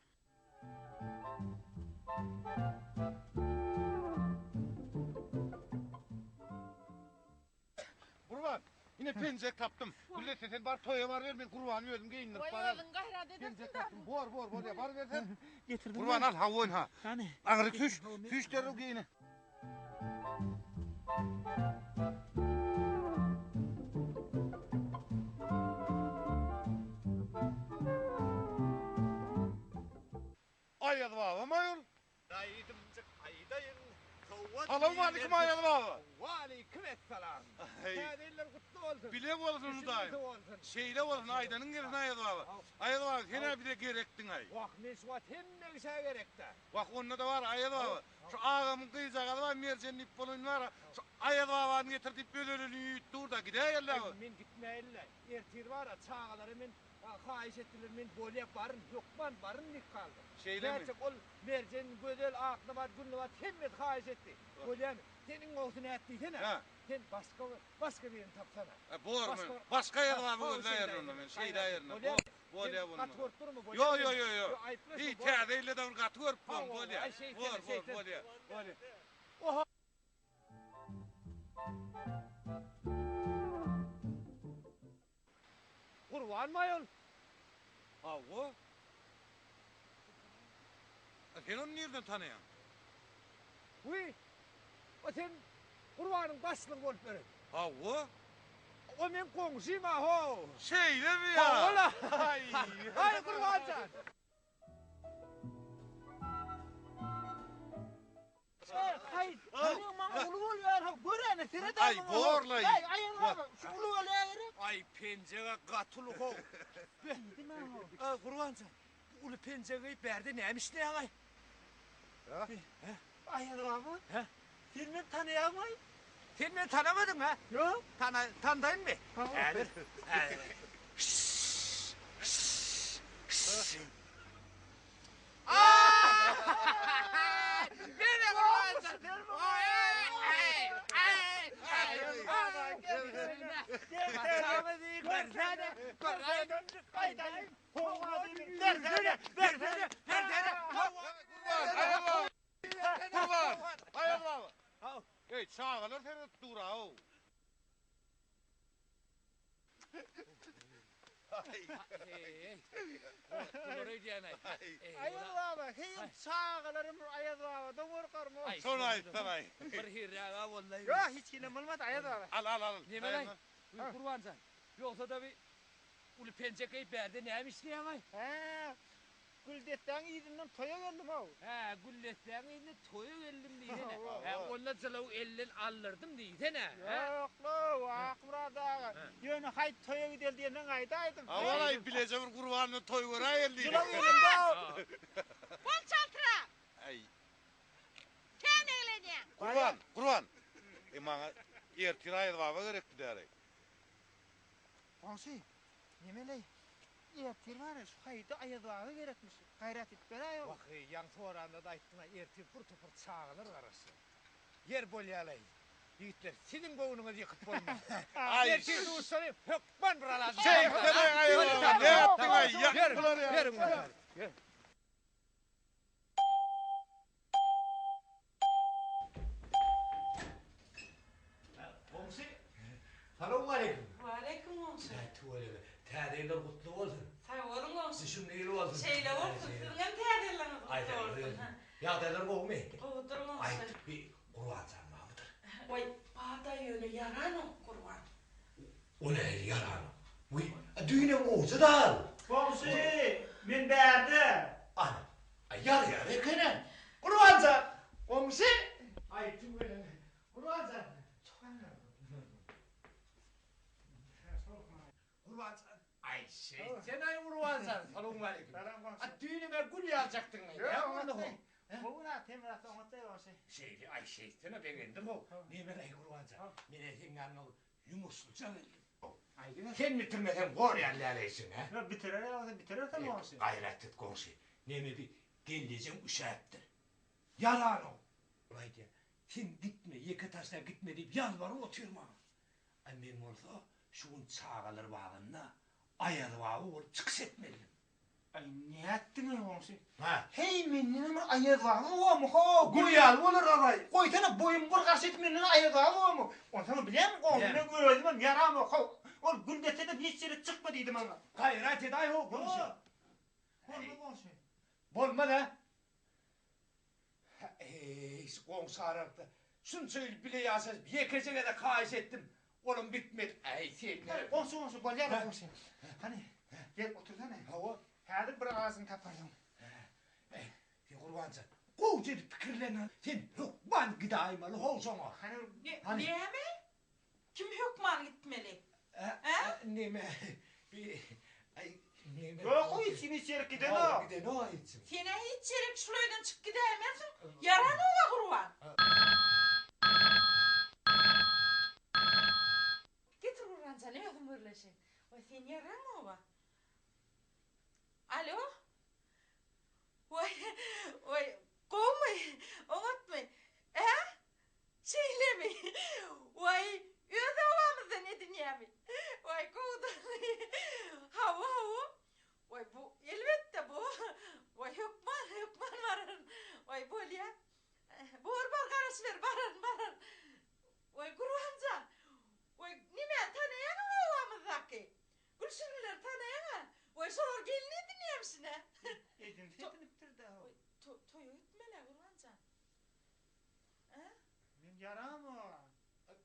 Kurban, yine pencek taptım. Gülle sen bar toya var ver ben kurbanı verdim geyindim. Vay oğlum gayret edersin Pencek de. taptım. Bor ya bar versen. Getirdim. Kurban al ha oyun ha. Hani? Ağrı füş derru geyini. Ayyadı baba mayol. Daýdymjyk aýdaýyn. Salamu aleyküm ayyadı baba. Waleyküm esselam. Täzeler gutly bolsun. Bile bolsun daýym. Şeýle bolsun aydanın gelin ayyadı baba. Ayyadı baba sene bir de gerektin ay. Wah men şu hemme işe gerekdi. Bak onda da var ayyadı baba. Şu ağamın kıyıcağı da var mercenlik bolun var. Şu ayyadı babanı getirtip bölölünü yuttur da gideýärler. Men gitmeýärler. Ertir var ha çağalary men haýyş etdiler men bolýap baryn ýokman baryn nik kaldy. Şeýle mi? Gerçek ol merjen gözel akly var günü var hemme haýyş etdi. Bolýan seniň ogsyny etdiýsen ha. Sen başga birini tapsana. Bor men. Başka ýer bar bu ýerde men. Şeýle ýerine. Bolýa bunu. Gatwort durma bolýa. Yo. Hiç täzeyle de gatwort bol bolýa. Bor bolýa. Bolýa. Kurban mayol. Awa. Sen onu nereden tanıyan? Uy. O sen kurbanın başlygy bolup berin. Awa. O men goňşym ha ho. Şeýle mi ya? Ola. Ay kurbancan. Hayır. Senin maňa ulu bolýar. Görene serede. Ay borlay. Ay ayağına. Şu ulu bolýar. Ay pencere gatyly ho. Bendim ha. Ay kurbancan. Ulu pencereyi berdi nämiş ne ay? Ayağına baba. He? Sen beni tanıyamayın. Sen beni tanımadın ha? Yok. Tanıdın mı? Evet. Gene kurbancan. Kaçağımı değil, versene. Versene. Kurban. Ayyadı baba. Hey çağalır seni dura o. Ayol baba, heyim sağlarım ayol baba, domur karmo. Sonra ay. Bir hirraga vallahi. Yok hiç yine olmadı ayağına baba. Al. Neme lan? Kurbancan. Yoksa da bir ulu pencekeyi berdi nämiş diýen ay? He. Güldetten iyisinden toya geldim ha. He, gülletlerin elini toyu geldim diýsene. He, onunla jalaw ellen allırdım diýsene. Yok lo, aklımda. Yönü hayt toya gidelim diye aytaydım. Avalay bileceğim kurbanını toy göre elli. Sıla elimde. Bol çaltıra. Ay. Sen eğleneceksin. Kurban. Bana ertir ayyadı baba gerekti derek. Onsi, nemeli? Ertir var ya, şu hayda ayadağı gerekmiş. Gayret et bera yok. Bak, yan soranda da aytdyň ertir pır çağılır garasy. Yer bolýalay. Yiğitler, sizin goğunuňyzy ýykyp bolma. Ay. Ertir duýsany hökman bir alaz. Şey, demey ayyadı baba. Ne yaptın ay? Yaktılar ya. Yerin bana. Komşu, selamun aleyküm. Aleyküm olsun. Täzeler gutly bolsun. Sağ olun olsun. Işım neyli olsun. Şeyle olsun. Sizin teyzeleriniz Ay kutlu olsun. täzeler. Ya täzeler goğumy. Kovdurun Ay olsun. bir kurban sanma mıdır? Vay, bağda yönü yaran o kurban. O ne yaran? Uy, düğüne olsa da. Komşu, min berdi. Ana, yar ekene. Kurbanca. Komşu. Ay tüvele. Kurbanca. Kurbanca. Ay sen ay urwansan. Selamun aleyküm. Şeydi, ay şeytana beğendim o. Ne ben ay kurbanca. Mene sen yanına yumuşluca. Sen bitirmeden kor yerlereysin ha. Ya bitirer tamam olsun. Gayret et komşu. Neme bir geleceğim uşaktır. Yalan o. Vay diye. Sen gitme, yeke taşla gitme deyip yalvarıp oturma. Ay ben olsa şunun çağalır bağında ayalı bağı olup çıkış etmeliyim. Ay ne ettin olsun? Ha? Hey meninin ayağı o mu ho? Guyal olur aray. Koytana boyun vur karşıt meninin ayağı o mu? Onu bilem o ne gördüm yaram o. Ol gündete de hiç yere çıkma dedim ona. Gayret et ay o komşu. Olma olsun. Bolma da. Komşu arardı. Şunu söyle bile yazsız. Bir yekecene de kahiş ettim. Oğlum bitmedi. Ay sen. Olsun bol yara olsun. Hani gel otursana. Hava. Hadi bir ağzını kapatalım. Sen kurbanca. Koca fikirlerine. Sen hukman gidaymalı olsana. Hani Niye mi? Kim hükman gitmeli? Neme. Ay neme. yok o içini içeri giden o. Giden o için. Sene hiç çeyrek şulaydan çık gidemezsin. Yaran ola kurban. Getir kurbanca ne ödüm böyle şey. Vay sen yaran mı ola? Alo? Vay kovmay, oğutmay. Şeyle mi? Vay öde olamızda ne dünyami? Vay kovdu. Hava. Vay bu elbette bu. Vay hükman varın. Vay böyle ya. Bor karış ver barın. Vay kurvanca. Vay nime tanıyan olamızdaki. Gülsünler tanıyan. Vay sonra gelini dinleyemsin ha. Ediniptir de o. Toyu etmele kurvanca. Men yaram o.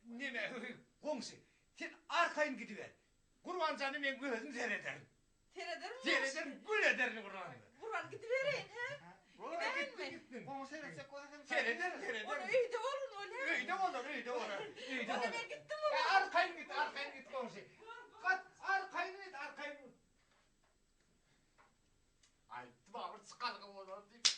Neme komşu. Sen arkayın gidiver. Kurbancanı ben gözüm seyrederim. Seyreder mi? Seyrederim, gül ederim kurbanı. Kurban gidiverin ha. Gittin mi? gittin. Onu seyretsek o da Seyrederim. Onu öyde olun öyle. Öyle olur. Öyle Onu olur. ben gittim mi? Arkayın git komşu. Kat arkayın git. Ay tıbabır çıkargı olur deyip.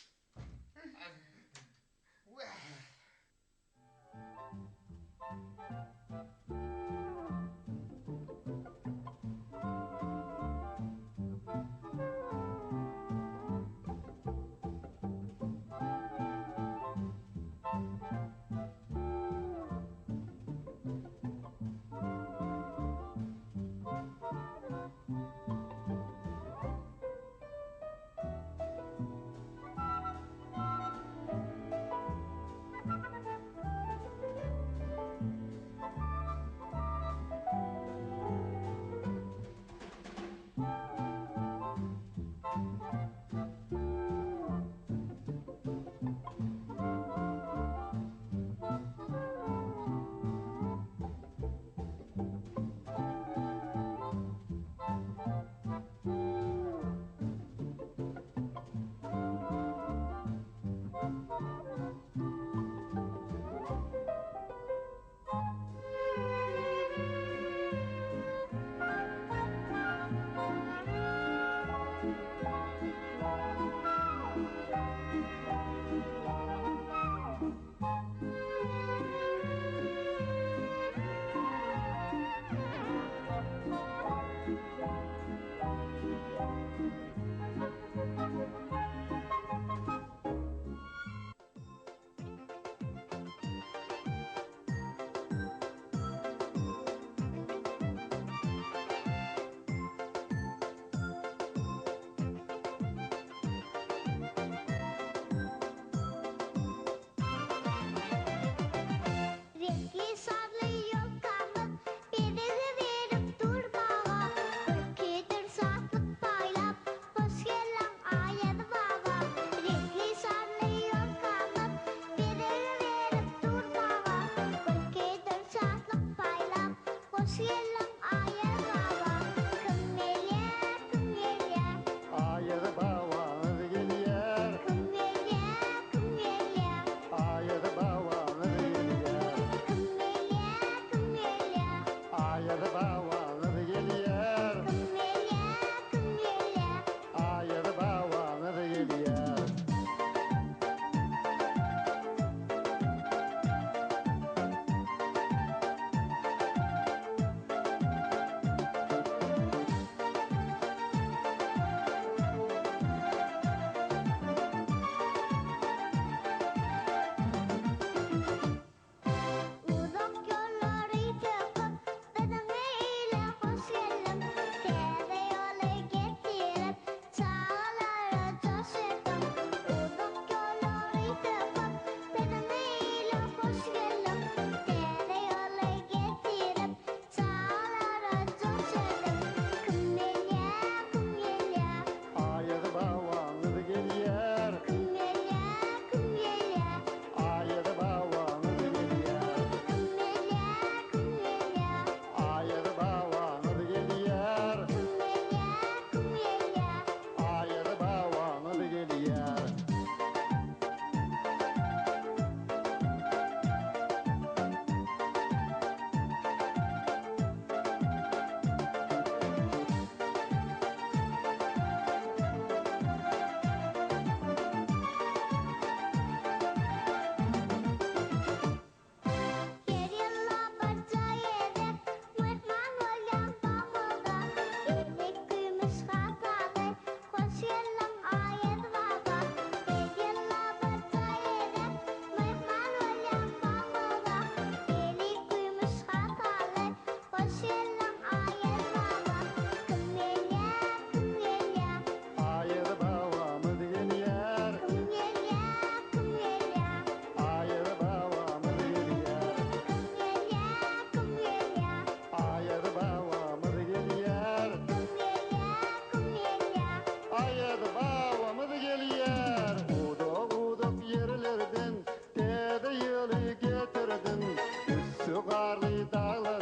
yukarı dağlar